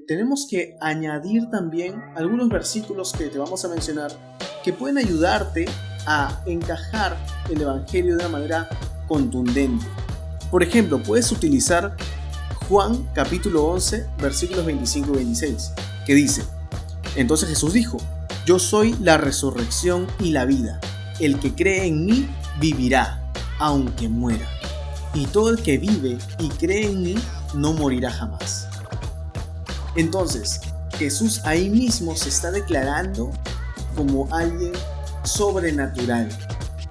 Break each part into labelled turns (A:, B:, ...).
A: tenemos que añadir también algunos versículos que te vamos a mencionar que pueden ayudarte a encajar el Evangelio de una manera contundente. Por ejemplo, puedes utilizar Juan capítulo 11, versículos 25 y 26, que dice: Entonces Jesús dijo: Yo soy la resurrección y la vida. El que cree en mí vivirá, aunque muera. Y todo el que vive y cree en mí no morirá jamás. Entonces, Jesús ahí mismo se está declarando como alguien sobrenatural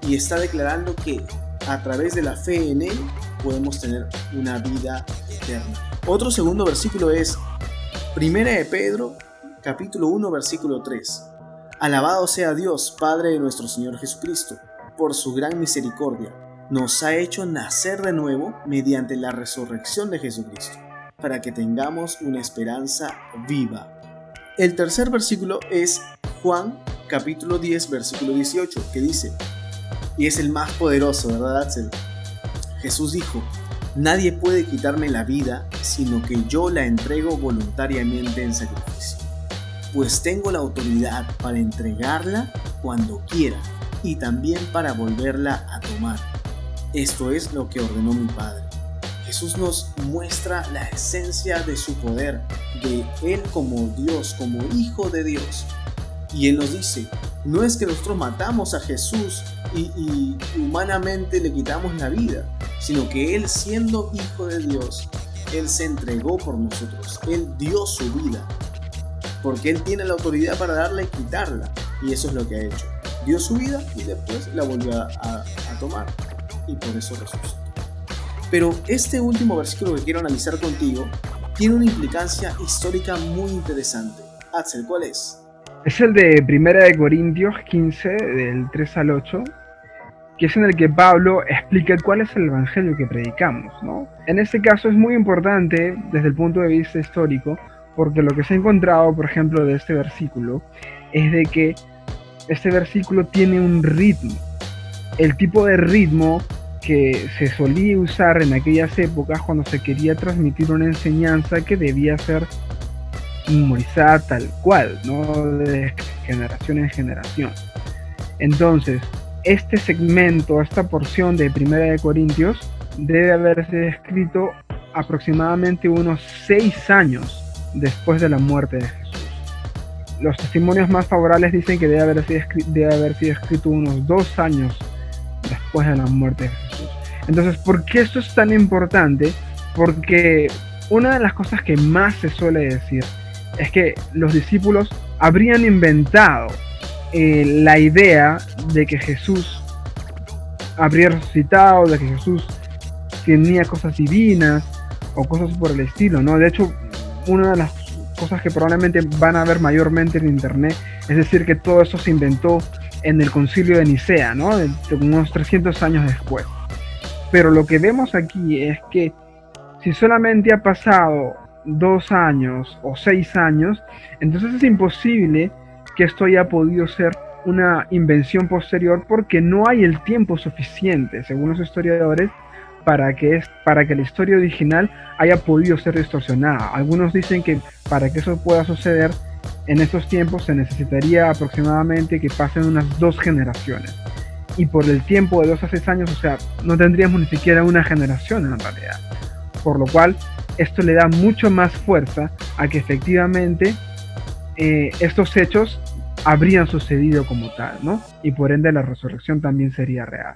A: y está declarando que a través de la fe en Él podemos tener una vida eterna. Otro segundo versículo es 1 de Pedro, capítulo 1, versículo 3. Alabado sea Dios, Padre de nuestro Señor Jesucristo, por su gran misericordia. Nos ha hecho nacer de nuevo mediante la resurrección de Jesucristo, para que tengamos una esperanza viva. El tercer versículo es Juan capítulo 10, versículo 18, que dice, y es el más poderoso, ¿verdad, Axel? Jesús dijo: Nadie puede quitarme la vida, sino que yo la entrego voluntariamente en sacrificio, pues tengo la autoridad para entregarla cuando quiera y también para volverla a tomar. Esto es lo que ordenó mi Padre. Jesús nos muestra la esencia de su poder, de Él como Dios, como Hijo de Dios. Y Él nos dice, no es que nosotros matamos a Jesús y humanamente le quitamos la vida, sino que Él, siendo Hijo de Dios, Él se entregó por nosotros. Él dio su vida, porque Él tiene la autoridad para darla y quitarla. Y eso es lo que ha hecho. Dio su vida y después la volvió a tomar. Y por eso resucitó. Pero este último versículo que quiero analizar contigo tiene una implicancia histórica muy interesante. Axel, ¿cuál es?
B: Es el de 1 de Corintios 15, del 3 al 8, que es en el que Pablo explica cuál es el evangelio que predicamos, ¿no? En este caso es muy importante desde el punto de vista histórico, porque lo que se ha encontrado, por ejemplo, de este versículo, es de que este versículo tiene un ritmo. El tipo de ritmo que se solía usar en aquellas épocas cuando se quería transmitir una enseñanza que debía ser memorizada tal cual, ¿no? De generación en generación. Entonces, este segmento, esta porción de 1 de Corintios debe haberse escrito aproximadamente unos 6 años después de la muerte de Jesús. Los testimonios más favorables dicen que debe haber sido escrito unos 2 años después de la muerte de Jesús. Entonces, ¿por qué esto es tan importante? Porque una de las cosas que más se suele decir es que los discípulos habrían inventado la idea de que Jesús habría resucitado, de que Jesús tenía cosas divinas o cosas por el estilo, ¿no? De hecho, una de las cosas que probablemente van a ver mayormente en internet es decir que todo eso se inventó en el concilio de Nicea, ¿no? De unos 300 años después. Pero lo que vemos aquí es que si solamente ha pasado 2 años o 6 años, entonces es imposible que esto haya podido ser una invención posterior, porque no hay el tiempo suficiente, según los historiadores, para que la historia original haya podido ser distorsionada. Algunos dicen que para que eso pueda suceder en estos tiempos se necesitaría aproximadamente que pasen unas 2 generaciones. Y por el tiempo de 2 a 6 años, o sea, no tendríamos ni siquiera una generación en realidad. Por lo cual, esto le da mucho más fuerza a que efectivamente estos hechos habrían sucedido como tal, ¿no? Y por ende la resurrección también sería real.